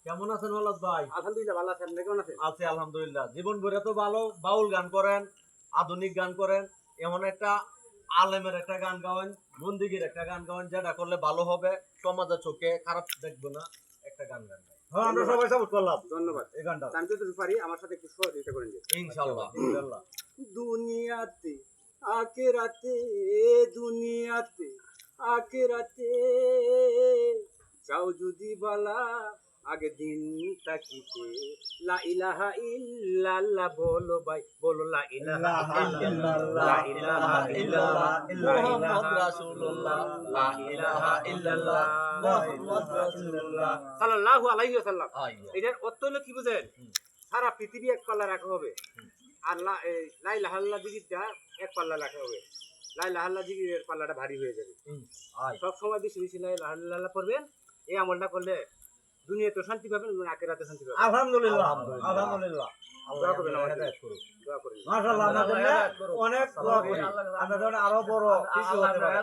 কেমন আছেন ওয়ালাদ ভাই? আলহামদুলিল্লাহ ভালো আছেন, আপনি কেমন আছেন? আছি আলহামদুলিল্লাহ। জীবন ভরে তো ভালো, বাউল গান করেন, আধুনিক গান করেন, এমন একটা আলেমের একটা গান গাওয়েন, বন্দিগির একটা গান গাওয়েন, যেটা করলে ভালো হবে, সমাজের চোখে খারাপ দেখবো না, একটা গান গান। হ্যাঁ, আমরা সবাই সাপোর্ট করলাম ধন্যবাদ। এই গানটা। আমি যতটুকু পারি আমার সাথে একটু সহযোগিতা করেন যে। ইনশাআল্লাহ। ইনশাআল্লাহ। দুনিয়াতে আখিরাতে, দুনিয়াতে আখিরাতে যাও যদি বালা আগে দিন তাকিতে, লা ইলাহা ইল্লাল্লাহ বলো ভাই, বলো লা ইলাহা ইল্লাল্লাহ, লা ইলাহা ইল্লাল্লাহ, মুহাম্মদ রাসূলুল্লাহ, লা ইলাহা ইল্লাল্লাহ, মুহাম্মদ রাসূলুল্লাহ সাল্লাল্লাহু আলাইহি ওয়াসাল্লাম। আইয়ো। এটার অর্থ হলো কি বুঝেন? সারা পৃথিবী এক পাল্লা রাখা হবে, আর লা ইলাহা ইল্লাল্লাহ জিকিরটা এক পাল্লা রাখা হবে। লা ইলাহা ইল্লাল্লাহ জিকিরের পাল্লাটা ভারী হয়ে যাবে। সব সময় বেশি বেশি লা ইলাহা ইল্লাল্লাহ পড়বেন। এই আমলটা করলে দুনিয়াতে শান্তি পাবেন এবং আখিরাতে শান্তি পাবেন। আলহামদুলিল্লাহ, আলহামদুলিল্লাহ। দোয়া করবেন আমার জন্য। হেদায়েত করুন। দোয়া করবেন। মাশাআল্লাহ, আপনার জন্য অনেক দোয়া করি। আপনার জন্য আরো বড় কিছু হতে পারে।